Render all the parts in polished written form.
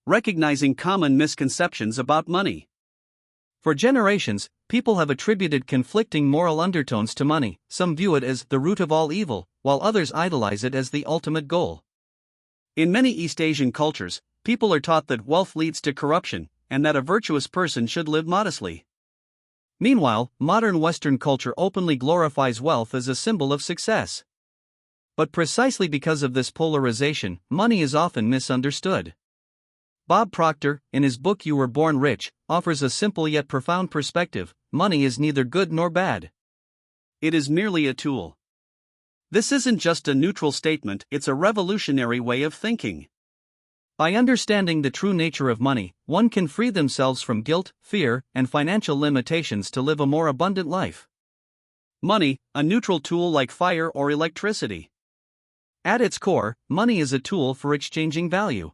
recognizing common misconceptions about money. For generations, people have attributed conflicting moral undertones to money. Some view it as the root of all evil, while others idolize it as the ultimate goal. In many East Asian cultures, people are taught that wealth leads to corruption, and that a virtuous person should live modestly. Meanwhile, modern Western culture openly glorifies wealth as a symbol of success. But precisely because of this polarization, money is often misunderstood. Bob Proctor, in his book You Were Born Rich, offers a simple yet profound perspective: money is neither good nor bad. It is merely a tool. This isn't just a neutral statement, it's a revolutionary way of thinking. By understanding the true nature of money, one can free themselves from guilt, fear, and financial limitations to live a more abundant life. Money, a neutral tool like fire or electricity. At its core, money is a tool for exchanging value.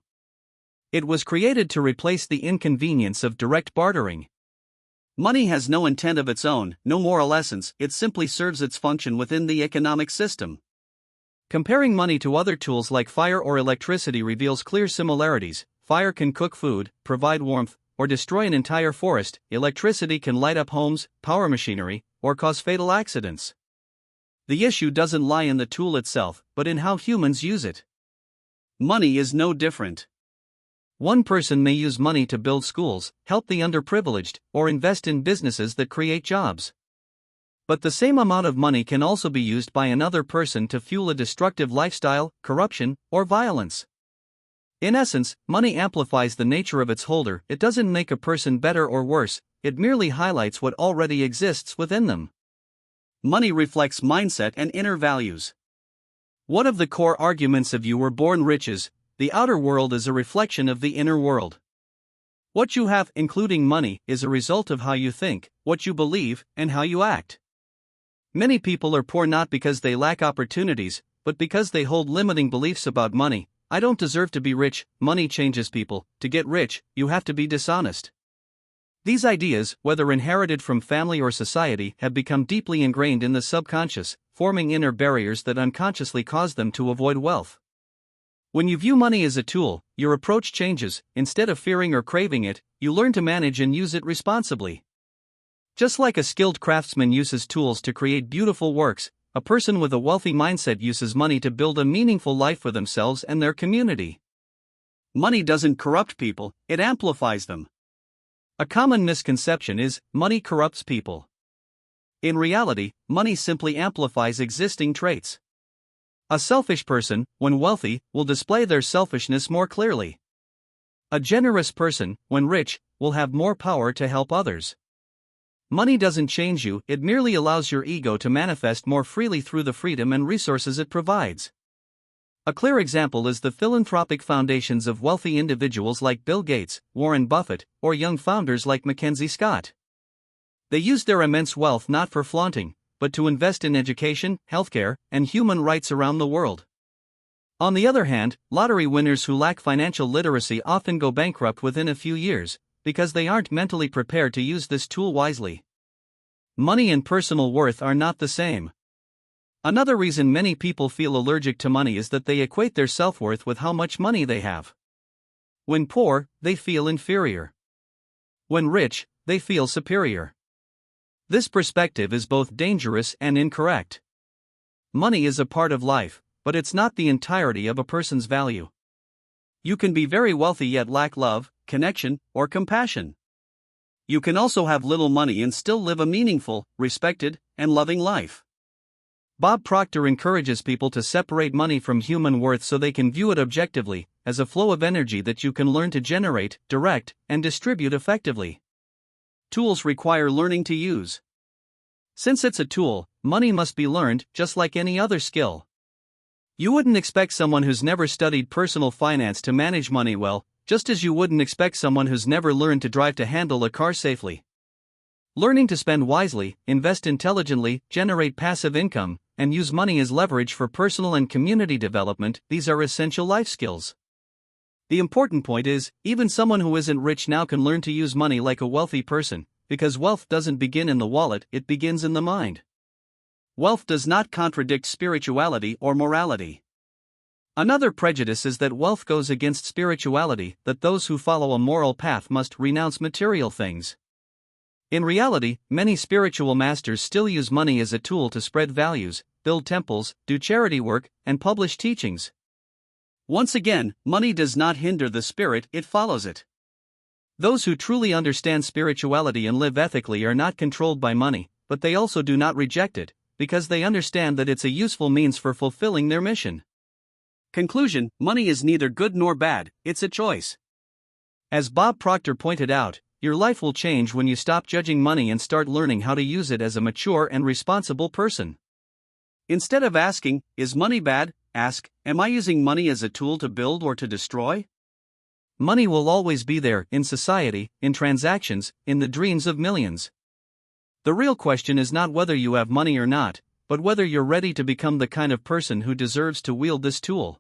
It was created to replace the inconvenience of direct bartering. Money has no intent of its own, no moral essence, it simply serves its function within the economic system. Comparing money to other tools like fire or electricity reveals clear similarities. Fire can cook food, provide warmth, or destroy an entire forest. Electricity can light up homes, power machinery, or cause fatal accidents. The issue doesn't lie in the tool itself, but in how humans use it. Money is no different. One person may use money to build schools, help the underprivileged, or invest in businesses that create jobs. But the same amount of money can also be used by another person to fuel a destructive lifestyle, corruption, or violence. In essence, money amplifies the nature of its holder. It doesn't make a person better or worse, it merely highlights what already exists within them. Money reflects mindset and inner values. One of the core arguments of You Were Born Rich is, the outer world is a reflection of the inner world. What you have, including money, is a result of how you think, what you believe, and how you act. Many people are poor not because they lack opportunities, but because they hold limiting beliefs about money. I don't deserve to be rich. Money changes people. To get rich, you have to be dishonest. These ideas, whether inherited from family or society, have become deeply ingrained in the subconscious, forming inner barriers that unconsciously cause them to avoid wealth. When you view money as a tool, your approach changes. Instead of fearing or craving it, you learn to manage and use it responsibly. Just like a skilled craftsman uses tools to create beautiful works, a person with a wealthy mindset uses money to build a meaningful life for themselves and their community. Money doesn't corrupt people, it amplifies them. A common misconception is, money corrupts people. In reality, money simply amplifies existing traits. A selfish person, when wealthy, will display their selfishness more clearly. A generous person, when rich, will have more power to help others. Money doesn't change you, it merely allows your ego to manifest more freely through the freedom and resources it provides. A clear example is the philanthropic foundations of wealthy individuals like Bill Gates, Warren Buffett, or young founders like Mackenzie Scott. They use their immense wealth not for flaunting, but to invest in education, healthcare, and human rights around the world. On the other hand, lottery winners who lack financial literacy often go bankrupt within a few years, because they aren't mentally prepared to use this tool wisely. Money and personal worth are not the same. Another reason many people feel allergic to money is that they equate their self-worth with how much money they have. When poor, they feel inferior. When rich, they feel superior. This perspective is both dangerous and incorrect. Money is a part of life, but it's not the entirety of a person's value. You can be very wealthy yet lack love, connection, or compassion. You can also have little money and still live a meaningful, respected, and loving life. Bob Proctor encourages people to separate money from human worth so they can view it objectively, as a flow of energy that you can learn to generate, direct, and distribute effectively. Tools require learning to use. Since it's a tool, money must be learned, just like any other skill. You wouldn't expect someone who's never studied personal finance to manage money well, just as you wouldn't expect someone who's never learned to drive to handle a car safely. Learning to spend wisely, invest intelligently, generate passive income, and use money as leverage for personal and community development, these are essential life skills. The important point is, even someone who isn't rich now can learn to use money like a wealthy person, because wealth doesn't begin in the wallet, it begins in the mind. Wealth does not contradict spirituality or morality. Another prejudice is that wealth goes against spirituality, that those who follow a moral path must renounce material things. In reality, many spiritual masters still use money as a tool to spread values, build temples, do charity work, and publish teachings. Once again, money does not hinder the spirit, it follows it. Those who truly understand spirituality and live ethically are not controlled by money, but they also do not reject it, because they understand that it's a useful means for fulfilling their mission. Conclusion: money is neither good nor bad, it's a choice. As Bob Proctor pointed out, your life will change when you stop judging money and start learning how to use it as a mature and responsible person. Instead of asking, "Is money bad?" ask, "Am I using money as a tool to build or to destroy?" Money will always be there, in society, in transactions, in the dreams of millions. The real question is not whether you have money or not, but whether you're ready to become the kind of person who deserves to wield this tool.